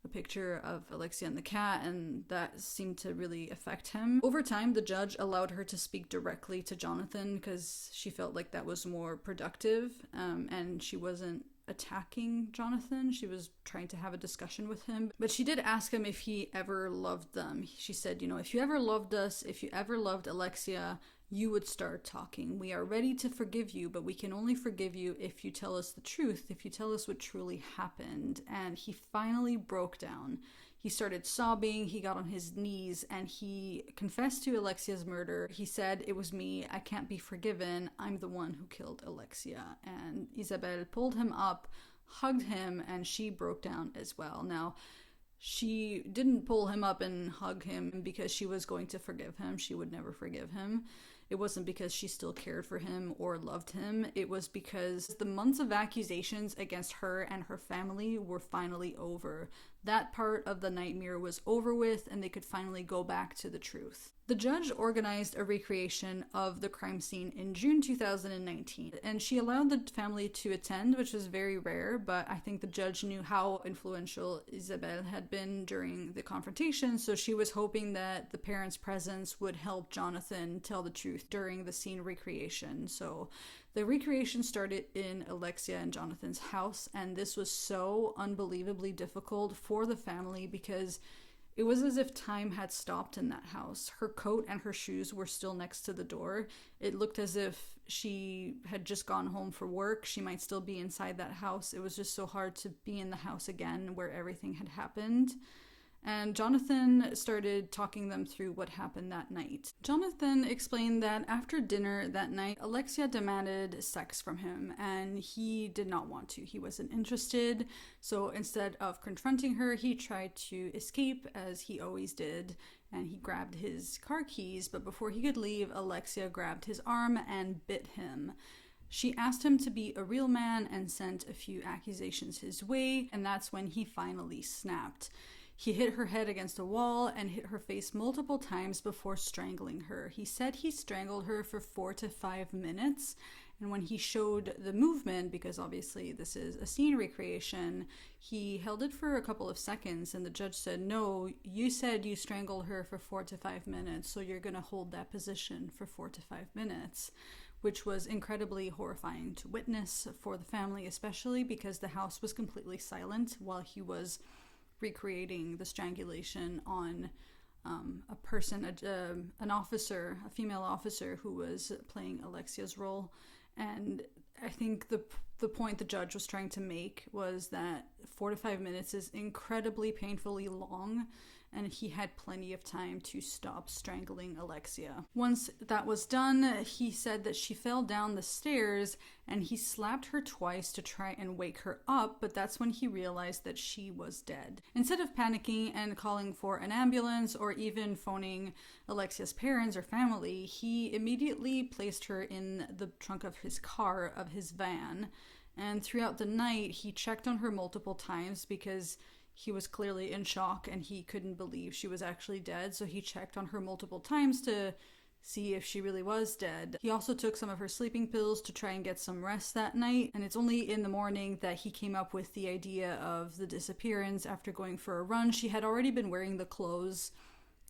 Speaker 1: a picture of Alexia and the cat, and that seemed to really affect him. Over time, the judge allowed her to speak directly to Jonathan because she felt like that was more productive, and she wasn't attacking Jonathan. She was trying to have a discussion with him. But she did ask him if he ever loved them. She said, if you ever loved us, if you ever loved Alexia, you would start talking. We are ready to forgive you, but we can only forgive you if you tell us the truth, if you tell us what truly happened. And he finally broke down. He started sobbing, he got on his knees, and he confessed to Alexia's murder. He said, "It was me, I can't be forgiven, I'm the one who killed Alexia." And Isabelle pulled him up, hugged him, and she broke down as well. Now, she didn't pull him up and hug him because she was going to forgive him. She would never forgive him. It wasn't because she still cared for him or loved him. It was because the months of accusations against her and her family were finally over. that part of the nightmare was over with and they could finally go back to the truth. The judge organized a recreation of the crime scene in June 2019, and she allowed the family to attend, which was very rare, but I think the judge knew how influential Isabel had been during the confrontation, so she was hoping that the parents' presence would help Jonathan tell the truth during the scene recreation. So the recreation started in Alexia and Jonathan's house, and this was so unbelievably difficult for the family because it was as if time had stopped in that house. Her coat and her shoes were still next to the door. It looked as if she had just gone home for work. She might still be inside that house. It was just so hard to be in the house again where everything had happened. And Jonathan started talking them through what happened that night. Jonathan explained that after dinner that night, Alexia demanded sex from him, and he did not want to. He wasn't interested, so instead of confronting her, he tried to escape, as he always did, and he grabbed his car keys, but before he could leave, Alexia grabbed his arm and bit him. She asked him to be a real man and sent a few accusations his way, and that's when he finally snapped. He hit her head against a wall and hit her face multiple times before strangling her. He said he strangled her for 4 to 5 minutes, and when he showed the movement, because obviously this is a scene recreation, he held it for a couple of seconds, and the judge said, "No, you said you strangled her for 4 to 5 minutes, so you're gonna hold that position for 4 to 5 minutes. Which was incredibly horrifying to witness for the family, especially because the house was completely silent while he was recreating the strangulation on a person, an officer, a female officer who was playing Alexia's role. And I think the point the judge was trying to make was that 4 to 5 minutes is incredibly painfully long, and he had plenty of time to stop strangling Alexia. Once that was done, he said that she fell down the stairs and he slapped her twice to try and wake her up, but that's when he realized that she was dead. Instead of panicking and calling for an ambulance or even phoning Alexia's parents or family, he immediately placed her in the trunk of his car, of his van, and throughout the night he checked on her multiple times because he was clearly in shock and he couldn't believe she was actually dead, so he checked on her multiple times to see if she really was dead. He also took some of her sleeping pills to try and get some rest that night, and it's only in the morning that he came up with the idea of the disappearance after going for a run. She had already been wearing the clothes,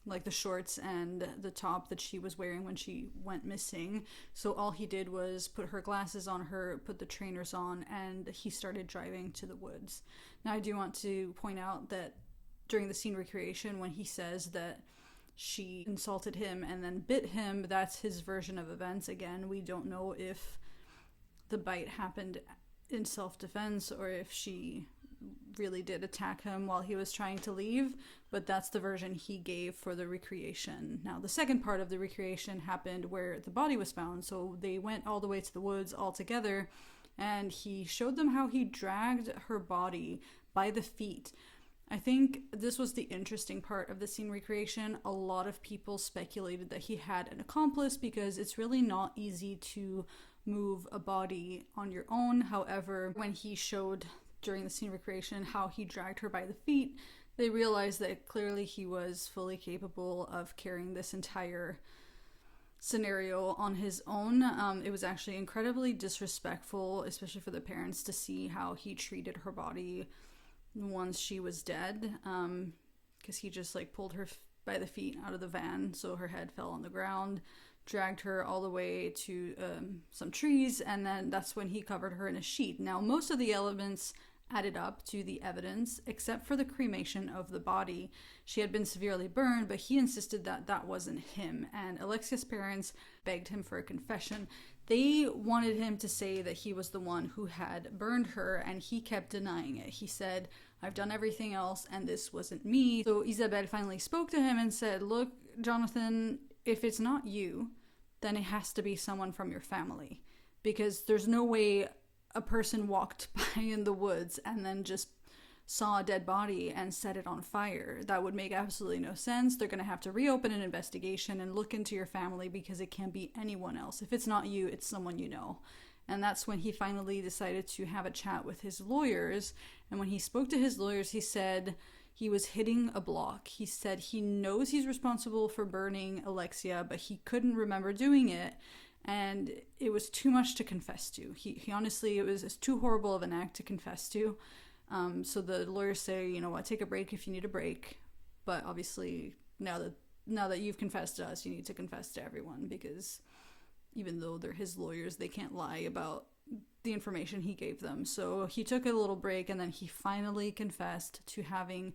Speaker 1: like the shorts and the top that she was wearing when she went missing. So all he did was put her glasses on her, put the trainers on, and he started driving to the woods. Now I do want to point out that during the scene recreation, when he says that she insulted him and then bit him, that's his version of events. Again, we don't know if the bite happened in self-defense or if she really did attack him while he was trying to leave, but that's the version he gave for the recreation. Now, the second part of the recreation happened where the body was found, so they went all the way to the woods all together, and he showed them how he dragged her body by the feet. I think this was the interesting part of the scene recreation. A lot of people speculated that he had an accomplice because it's really not easy to move a body on your own. However, when he showed during the scene recreation how he dragged her by the feet, they realized that clearly he was fully capable of carrying this entire scenario on his own. It was actually incredibly disrespectful, especially for the parents, to see how he treated her body once she was dead, because he just pulled her by the feet out of the van so her head fell on the ground, dragged her all the way to some trees, and then that's when he covered her in a sheet. Now, most of the elements added up to the evidence, except for the cremation of the body. She had been severely burned, but he insisted that that wasn't him, and Alexia's parents begged him for a confession. They wanted him to say that he was the one who had burned her, and he kept denying it. He said, "I've done everything else, and this wasn't me." So Isabel finally spoke to him and said, "Look, Jonathan, if it's not you, then it has to be someone from your family, because there's no way a person walked by in the woods and then just saw a dead body and set it on fire. That would make absolutely no sense. They're going to have to reopen an investigation and look into your family because it can't be anyone else. If it's not you, it's someone you know." And that's when he finally decided to have a chat with his lawyers. And when he spoke to his lawyers, he said he was hitting a block. He said he knows he's responsible for burning Alexia, but he couldn't remember doing it. And it was too much to confess to. He honestly, it was too horrible of an act to confess to. So the lawyers say, you know what, take a break if you need a break. But obviously, now that you've confessed to us, you need to confess to everyone, because even though they're his lawyers, they can't lie about the information he gave them. So he took a little break, and then he finally confessed to having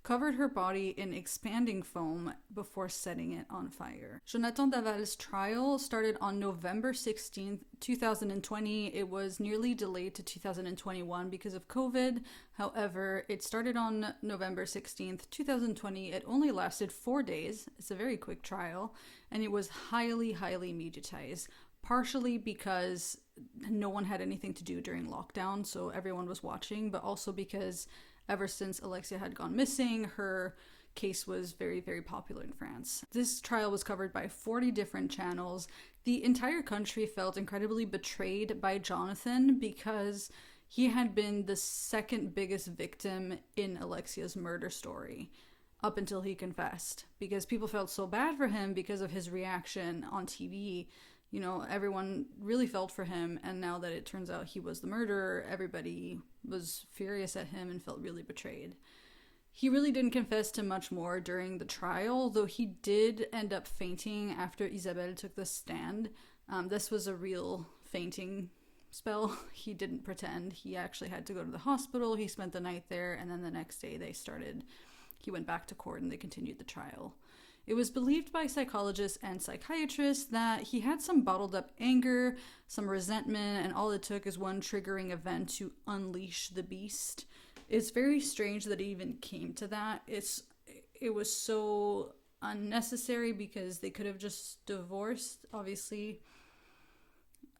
Speaker 1: covered her body in expanding foam before setting it on fire. Jonathan Daval's trial started on November 16th, 2020. It was nearly delayed to 2021 because of COVID. However, it started on November 16th, 2020. It only lasted 4 days. It's a very quick trial, and it was highly mediatized, partially because no one had anything to do during lockdown, so everyone was watching, but also because ever since Alexia had gone missing, her case was very popular in France. This trial was covered by 40 different channels. The entire country felt incredibly betrayed by Jonathan because he had been the second biggest victim in Alexia's murder story up until he confessed, because people felt so bad for him because of his reaction on TV. You know, everyone really felt for him, and now that it turns out he was the murderer, everybody was furious at him and felt really betrayed. He really didn't confess to much more during the trial, though he did end up fainting after Isabelle took the stand. This was a real fainting spell. He didn't pretend. He actually had to go to the hospital. He spent the night there, and then the next day he went back to court and they continued the trial. It was believed by psychologists and psychiatrists that he had some bottled up anger, some resentment, and all it took is one triggering event to unleash the beast. It's very strange that it even came to that. It was so unnecessary because they could have just divorced. Obviously,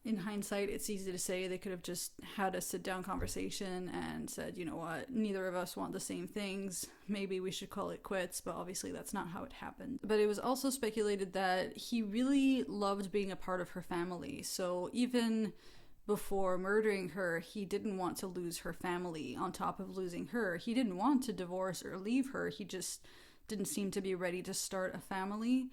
Speaker 1: in hindsight, it's easy to say they could have just had a sit-down conversation and said, you know what, neither of us want the same things. Maybe we should call it quits, but obviously that's not how it happened. But it was also speculated that he really loved being a part of her family. So even before murdering her, he didn't want to lose her family on top of losing her. He didn't want to divorce or leave her. He just didn't seem to be ready to start a family.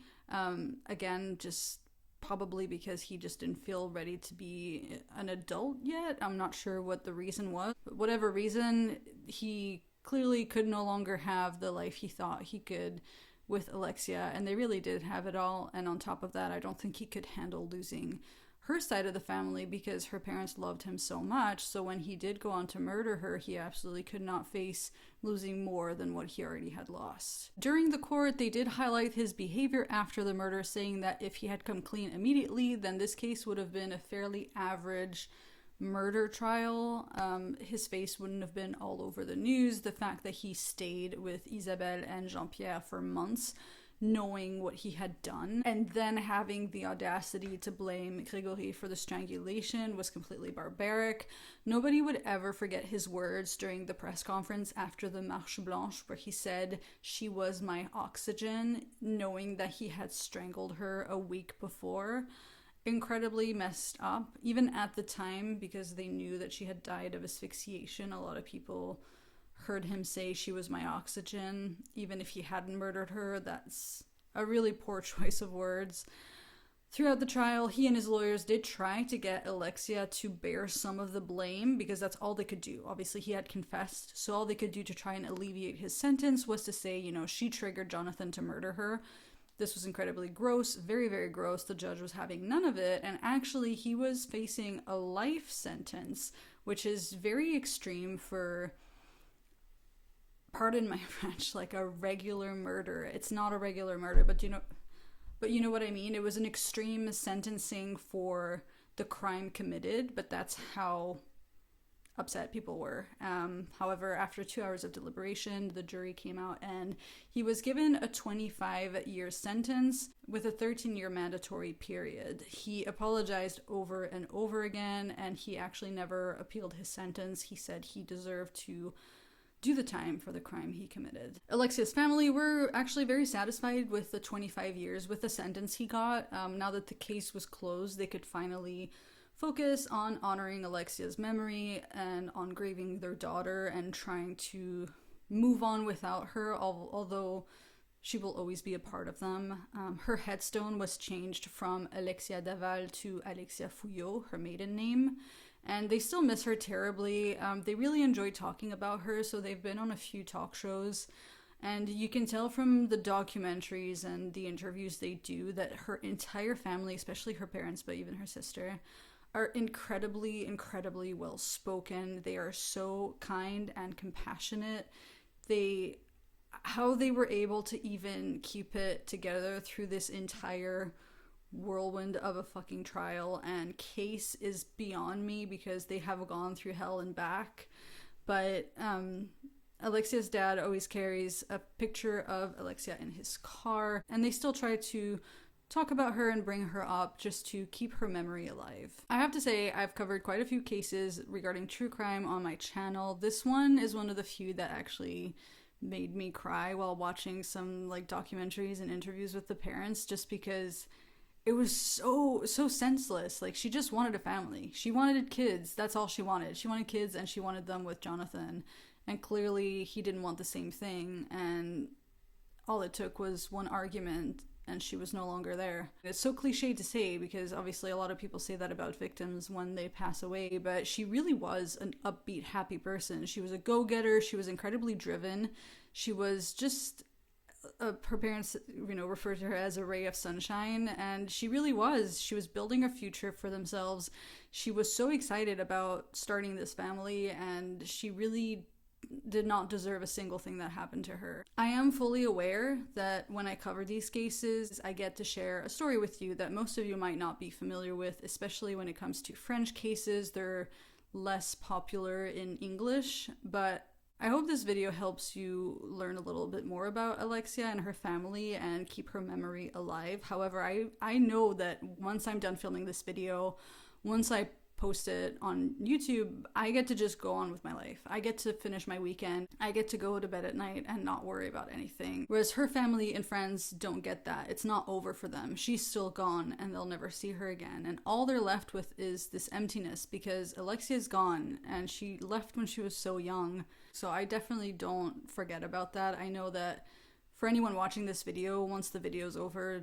Speaker 1: Again, just probably because he just didn't feel ready to be an adult yet. I'm not sure what the reason was. But whatever reason, he clearly could no longer have the life he thought he could with Alexia, and they really did have it all. And on top of that, I don't think he could handle losing her side of the family because her parents loved him so much. So when he did go on to murder her, he absolutely could not face losing more than what he already had lost. During the court, they did highlight his behavior after the murder, saying that if he had come clean immediately, then this case would have been a fairly average murder trial. His face wouldn't have been all over the news. The fact that he stayed with Isabelle and Jean-Pierre for months, knowing what he had done, and then having the audacity to blame Grégory for the strangulation was completely barbaric. Nobody would ever forget his words during the press conference after the Marche Blanche, where he said, "She was my oxygen," knowing that he had strangled her a week before. Incredibly messed up, even at the time, because they knew that she had died of asphyxiation. A lot of people heard him say she was my oxygen, even if he hadn't murdered her. That's a really poor choice of words. Throughout the trial, he and his lawyers did try to get Alexia to bear some of the blame because that's all they could do. Obviously, he had confessed, so all they could do to try and alleviate his sentence was to say, you know, she triggered Jonathan to murder her. This was incredibly gross, very gross. The judge was having none of it, and actually he was facing a life sentence, which is very extreme for, pardon my French, like a regular murder. It's not a regular murder, but you know what I mean? It was an extreme sentencing for the crime committed, but that's how upset people were. However, after 2 hours of deliberation, the jury came out and he was given a 25-year sentence with a 13-year mandatory period. He apologized over and over again, and he actually never appealed his sentence. He said he deserved to do the time for the crime he committed. Alexia's family were actually very satisfied with the 25 years, with the sentence he got. Now that the case was closed, they could finally focus on honoring Alexia's memory and on grieving their daughter and trying to move on without her, although she will always be a part of them. Her headstone was changed from Alexia Daval to Alexia Fouillot, her maiden name, and they still miss her terribly. They really enjoy talking about her, so they've been on a few talk shows, and you can tell from the documentaries and the interviews they do that her entire family, especially her parents, but even her sister, are incredibly, incredibly well spoken. They are so kind and compassionate. How they were able to even keep it together through this entire whirlwind of a fucking trial and case is beyond me, because they have gone through hell and back. But Alexia's dad always carries a picture of Alexia in his car, and they still try to talk about her and bring her up just to keep her memory alive. I have to say, I've covered quite a few cases regarding true crime on my channel. This one is one of the few that actually made me cry while watching some like documentaries and interviews with the parents, just because it was so senseless. Like, she just wanted a family. She wanted kids. That's all she wanted. She wanted kids, and she wanted them with Jonathan. And clearly he didn't want the same thing, and all it took was one argument and she was no longer there. It's so cliche to say, because obviously a lot of people say that about victims when they pass away, but she really was an upbeat, happy person. She was a go-getter. She was incredibly driven. She was just her parents, refer to her as a ray of sunshine, and she really was. She was building a future for themselves. She was so excited about starting this family, and she really did not deserve a single thing that happened to her. I am fully aware that when I cover these cases, I get to share a story with you that most of you might not be familiar with, especially when it comes to French cases. They're less popular in English, but I hope this video helps you learn a little bit more about Alexia and her family and keep her memory alive. However, I know that once I'm done filming this video, once I post it on YouTube, I get to just go on with my life. I get to finish my weekend. I get to go to bed at night and not worry about anything. Whereas her family and friends don't get that. It's not over for them. She's still gone and they'll never see her again. And all they're left with is this emptiness, because Alexia's gone and she left when she was so young. So I definitely don't forget about that. I know that for anyone watching this video, once the video's over,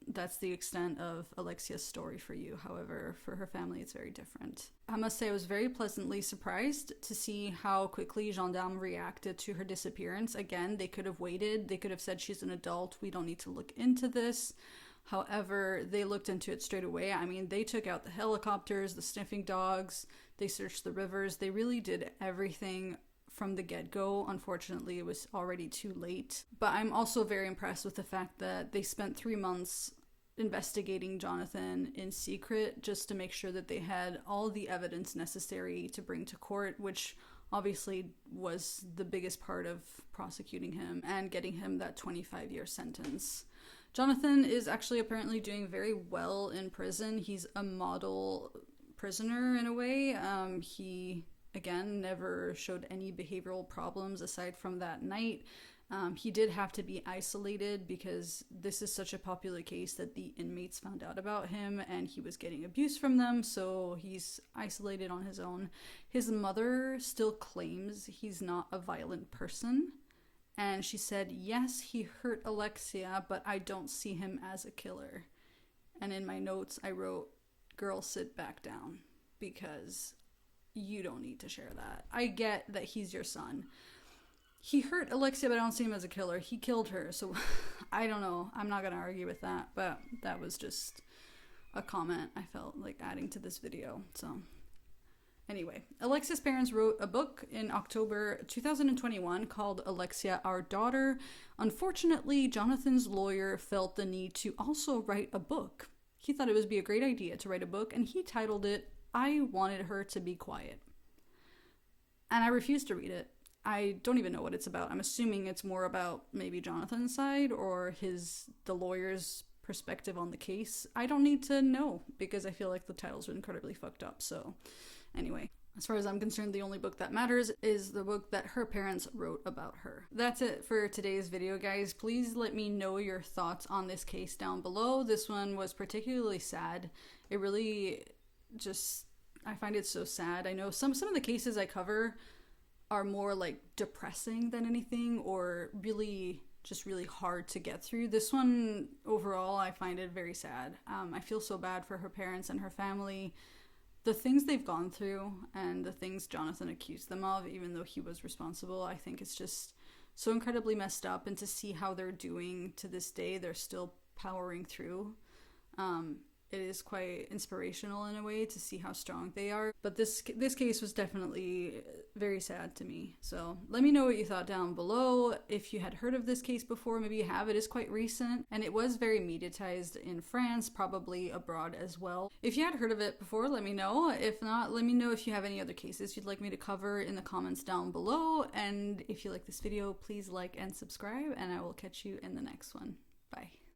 Speaker 1: that's the extent of Alexia's story for you. However, for her family, it's very different. I must say I was very pleasantly surprised to see how quickly gendarmes reacted to her disappearance. Again, they could have waited. They could have said she's an adult. We don't need to look into this. However, they looked into it straight away. I mean, they took out the helicopters, the sniffing dogs, they searched the rivers. They really did everything from the get-go. Unfortunately, it was already too late. But I'm also very impressed with the fact that they spent 3 months investigating Jonathan in secret just to make sure that they had all the evidence necessary to bring to court, which obviously was the biggest part of prosecuting him and getting him that 25-year sentence. Jonathan is actually apparently doing very well in prison. He's a model prisoner in a way. He again never showed any behavioral problems aside from that night. He did have to be isolated because this is such a popular case that the inmates found out about him and he was getting abuse from them, so he's isolated on his own. His mother still claims he's not a violent person, and she said, yes, he hurt Alexia, but I don't see him as a killer. And in my notes I wrote, girl, sit back down, because you don't need to share that. I get that he's your son. He hurt Alexia, but I don't see him as a killer. He killed her, so I don't know. I'm not gonna argue with that, but that was just a comment I felt like adding to this video. So anyway, Alexia's parents wrote a book in October 2021 called Alexia, Our Daughter. Unfortunately, Jonathan's lawyer felt the need to also write a book. He thought it would be a great idea to write a book, and he titled it, I Wanted Her to Be Quiet. And I refused to read it. I don't even know what it's about. I'm assuming it's more about maybe Jonathan's side or the lawyer's perspective on the case. I don't need to know, because I feel like the titles are incredibly fucked up. So anyway, as far as I'm concerned, the only book that matters is the book that her parents wrote about her. That's it for today's video, guys. Please let me know your thoughts on this case down below. This one was particularly sad. It really just, I find it so sad. I know some of the cases I cover are more like depressing than anything, or really just really hard to get through. This one, overall, I find it very sad. I feel so bad for her parents and her family. The things they've gone through and the things Jonathan accused them of, even though he was responsible, I think it's just so incredibly messed up. And to see how they're doing to this day, they're still powering through. It is quite inspirational in a way to see how strong they are. But this case was definitely very sad to me. So let me know what you thought down below. If you had heard of this case before, maybe you have. It is quite recent, and it was very mediatized in France, probably abroad as well. If you had heard of it before, let me know. If not, let me know if you have any other cases you'd like me to cover in the comments down below. And if you like this video, please like and subscribe, and I will catch you in the next one. Bye.